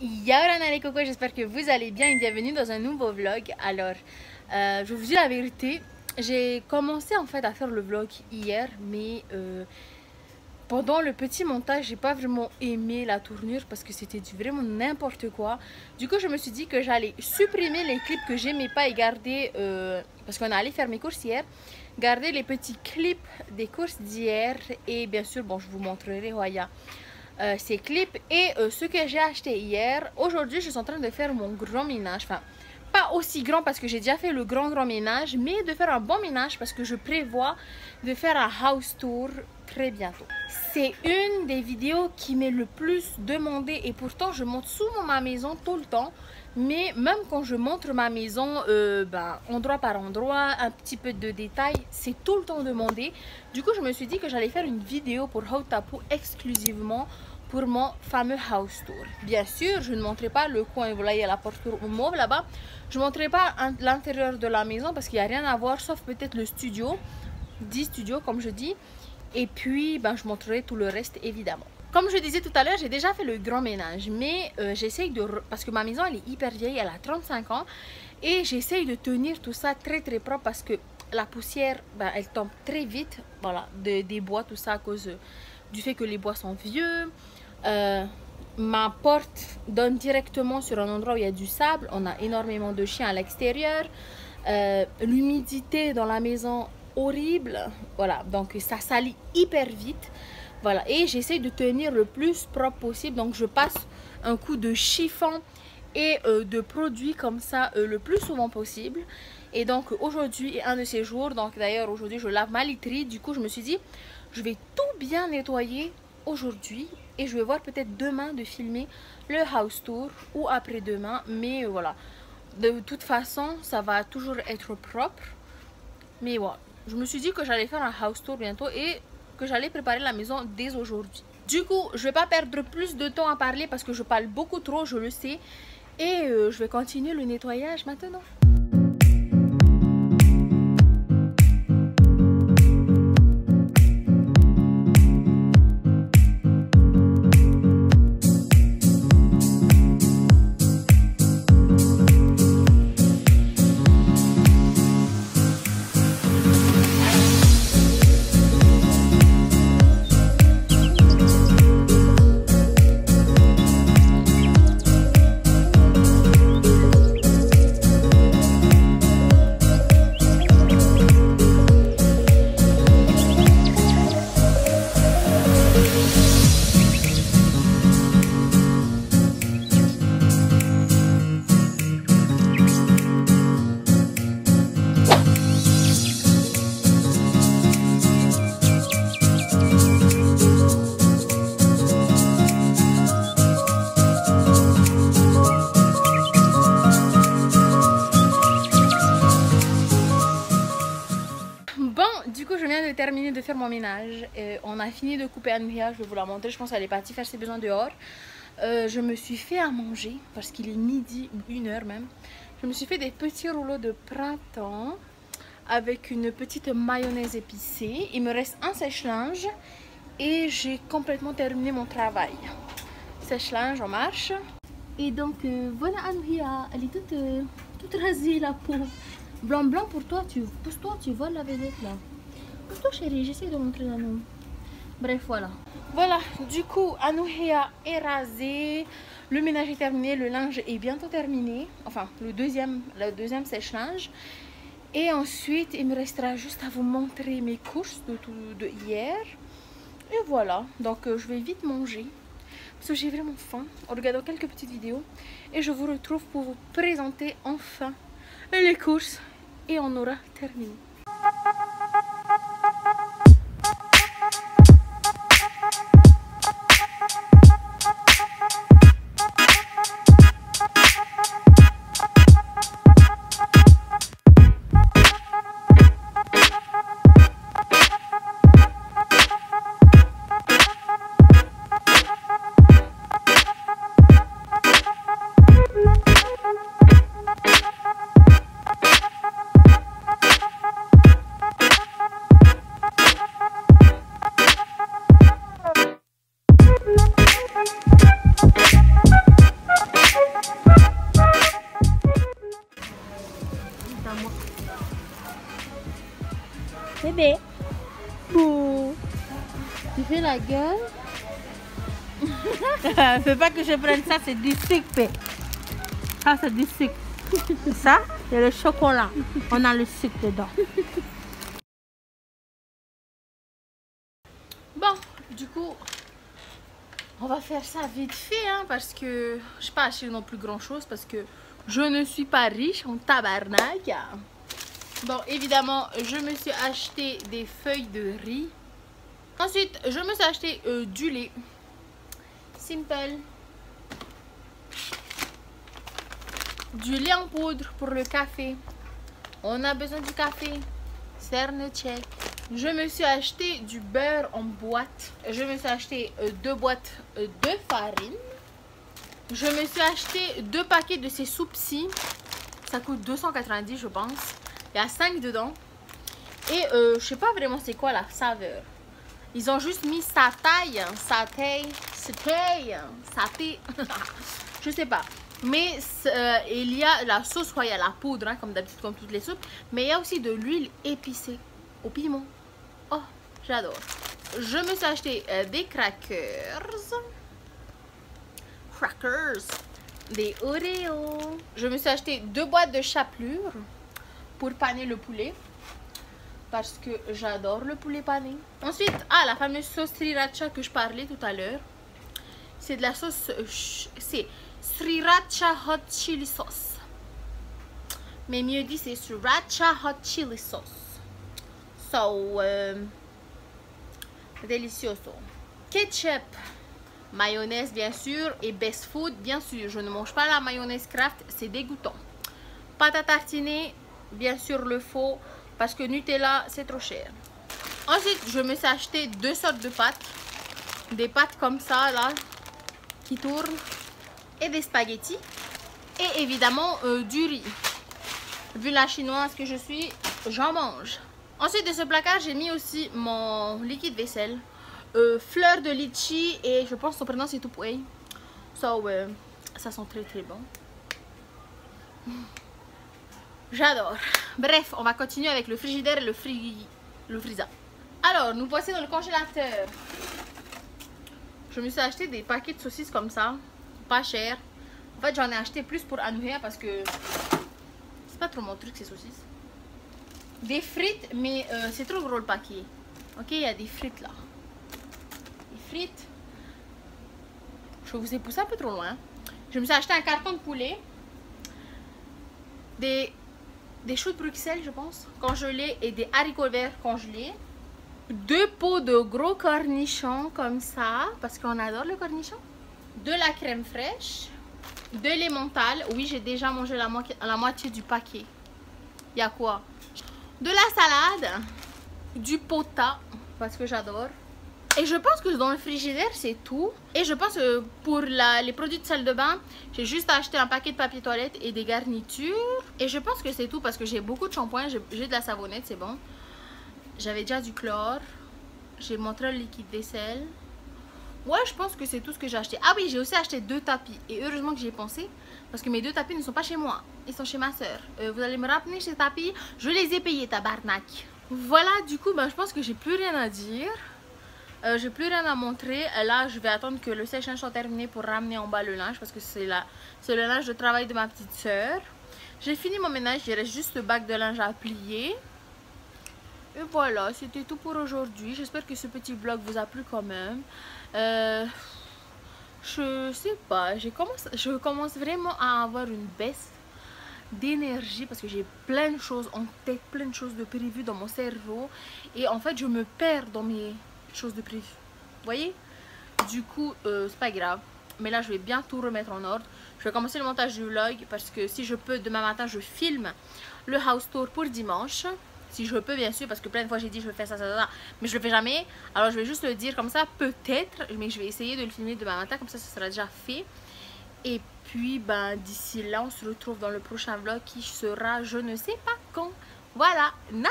Yaorana les cocos, j'espère que vous allez bien et bienvenue dans un nouveau vlog. Alors, je vous dis la vérité, j'ai commencé en fait à faire le vlog hier, mais pendant le petit montage, j'ai pas vraiment aimé la tournure parce que c'était vraiment n'importe quoi. Du coup, je me suis dit que j'allais supprimer les clips que j'aimais pas et garder, parce qu'on est allé faire mes courses hier, garder les petits clips des courses d'hier et bien sûr, bon, je vous montrerai Roya. Ces clips et ce que j'ai acheté hier. Aujourd'hui je suis en train de faire mon grand ménage, enfin pas aussi grand parce que j'ai déjà fait le grand ménage, mais de faire un bon ménage parce que je prévois de faire un house tour très bientôt. C'est une des vidéos qui m'est le plus demandée et pourtant je monte souvent ma maison tout le temps, mais même quand je montre ma maison endroit par endroit, un petit peu de détails, c'est tout le temps demandé. Du coup je me suis dit que j'allais faire une vidéo pour Hautapu exclusivement pour mon fameux house tour. Bien sûr je ne montrerai pas le coin, voilà il y a la porte mauve là-bas, je ne montrerai pas l'intérieur de la maison parce qu'il n'y a rien à voir sauf peut-être le studio, 10 studios comme je dis. Et puis, je montrerai tout le reste évidemment. Comme je disais tout à l'heure, j'ai déjà fait le grand ménage. Mais j'essaye de... Parce que ma maison, elle est hyper vieille, elle a 35 ans. Et j'essaye de tenir tout ça très très propre parce que la poussière, elle tombe très vite. Voilà, des bois, tout ça à cause du fait que les bois sont vieux. Ma porte donne directement sur un endroit où il y a du sable. On a énormément de chiens à l'extérieur. L'humidité dans la maison... horrible, voilà, donc ça salit hyper vite, voilà, et j'essaie de tenir le plus propre possible, donc je passe un coup de chiffon et de produits comme ça le plus souvent possible. Et donc aujourd'hui est un de ces jours, donc d'ailleurs aujourd'hui je lave ma literie, du coup je me suis dit je vais tout bien nettoyer aujourd'hui et je vais voir peut-être demain de filmer le house tour ou après-demain, mais voilà, de toute façon ça va toujours être propre, mais voilà. Je me suis dit que j'allais faire un house tour bientôt et que j'allais préparer la maison dès aujourd'hui. Du coup, je vais pas perdre plus de temps à parler parce que je parle beaucoup trop, je le sais. Et je vais continuer le nettoyage maintenant. Terminé de faire mon ménage, on a fini de couper Anouria, je vais vous la montrer, je pense qu'elle est partie faire ses besoins dehors. Je me suis fait à manger parce qu'il est midi ou 1h même. Je me suis fait des petits rouleaux de printemps avec une petite mayonnaise épicée. Il me reste un sèche-linge et j'ai complètement terminé mon travail. Sèche-linge en marche. Et donc voilà Anouria, elle est toute rasée la peau. Blanc blanc pour toi, pousse-toi, tu vois la vedette là. Pousse-toi chérie, j'essaie de montrer la nom. Bref, voilà. Voilà, du coup, Anouria est rasée. Le ménage est terminé, le linge est bientôt terminé. Enfin, le deuxième sèche-linge. Et ensuite, il me restera juste à vous montrer mes courses de hier. Et voilà, donc je vais vite manger. Parce que j'ai vraiment faim en regardant quelques petites vidéos. Et je vous retrouve pour vous présenter enfin les courses. Et on aura terminé. bébé. Bouh. Tu fais la gueule? Fais pas que je prenne ça, c'est du sucre. Ça, c'est du sucre. Ça, c'est le chocolat. On a le sucre dedans. Bon, du coup, on va faire ça vite fait, hein, parce que je n'ai pas acheté non plus grand chose, parce que je ne suis pas riche en tabarnak. Bon, évidemment, je me suis acheté des feuilles de riz. Ensuite, je me suis acheté du lait. Simple. Du lait en poudre pour le café. On a besoin du café. Cerne check. Je me suis acheté du beurre en boîte. Je me suis acheté 2 boîtes de farine. Je me suis acheté 2 paquets de ces soupes-ci. Ça coûte 290 je pense. Il y a 5 dedans. Et je sais pas vraiment c'est quoi la saveur. Ils ont juste mis sa taille. Je sais pas. Mais il y a la sauce royale, la poudre, hein, comme d'habitude, comme toutes les soupes. Mais il y a aussi de l'huile épicée au piment. Oh, j'adore. Je me suis acheté des crackers. Des Oreos. Je me suis acheté 2 boîtes de chapelure pour paner le poulet. Parce que j'adore le poulet pané. Ensuite, la fameuse sauce sriracha que je parlais tout à l'heure. C'est de la sauce... c'est sriracha hot chili sauce. Mais mieux dit, c'est sriracha hot chili sauce. So, delicioso. Ketchup. Mayonnaise, bien sûr. Et Best Food, bien sûr. Je ne mange pas la mayonnaise Kraft, c'est dégoûtant. Pâte à tartiner, bien sûr le faux. Parce que Nutella, c'est trop cher. Ensuite, je me suis acheté 2 sortes de pâtes. Des pâtes comme ça, là, qui tournent. Et des spaghettis. Et évidemment, du riz. Vu la chinoise que je suis, j'en mange. Ensuite de ce placard, j'ai mis aussi mon liquide vaisselle. Fleur de litchi et je pense que son prénom c'est Tupoué. So, ça sent très très bon. J'adore. Bref, on va continuer avec le frigidaire et le freezer. Alors, nous voici dans le congélateur. Je me suis acheté des paquets de saucisses comme ça. Pas cher. En fait, j'en ai acheté plus pour Anouhéa parce que c'est pas trop mon truc ces saucisses. Des frites, mais c'est trop gros le paquet. Ok, il y a des frites là. Des frites. Je vous ai poussé un peu trop loin. Je me suis acheté un carton de poulet. Des choux de Bruxelles, je pense, congelés et des haricots verts congelés. 2 pots de gros cornichons comme ça, parce qu'on adore le cornichon. De la crème fraîche. De l'emmental. Oui, j'ai déjà mangé la moitié du paquet. Il y a quoi? De la salade. Du pota, parce que j'adore. Et je pense que dans le frigidaire, c'est tout. Et je pense que pour les produits de salle de bain, j'ai juste acheté un paquet de papier toilette et des garnitures. Et je pense que c'est tout parce que j'ai beaucoup de shampoing. J'ai de la savonnette, c'est bon. J'avais déjà du chlore. J'ai montré le liquide vaisselle. Ouais, je pense que c'est tout ce que j'ai acheté. Ah oui, j'ai aussi acheté 2 tapis. Et heureusement que j'y ai pensé. Parce que mes 2 tapis ne sont pas chez moi. Ils sont chez ma soeur. Vous allez me ramener ces tapis. Je les ai payés, tabarnak. Voilà, du coup, je pense que j'ai plus rien à dire. J'ai plus rien à montrer. Là, je vais attendre que le sèche-linge soit terminé pour ramener en bas le linge. Parce que c'est le linge de travail de ma petite soeur. J'ai fini mon ménage. Il reste juste le bac de linge à plier. Et voilà, c'était tout pour aujourd'hui. J'espère que ce petit vlog vous a plu quand même. Je sais pas. Je commence vraiment à avoir une baisse d'énergie parce que j'ai plein de choses en tête, plein de choses de prévues dans mon cerveau. Et en fait, je me perds dans mes choses de prévues. Vous voyez? Du coup, c'est pas grave. Mais là, je vais bien tout remettre en ordre. Je vais commencer le montage du vlog parce que si je peux, demain matin, je filme le house tour pour dimanche. Si je peux, bien sûr, parce que plein de fois j'ai dit je vais faire ça, mais je le fais jamais. Alors je vais juste le dire comme ça, peut-être, mais je vais essayer de le filmer demain matin, comme ça sera déjà fait. Et puis, d'ici là, on se retrouve dans le prochain vlog qui sera, je ne sais pas quand. Voilà, nana!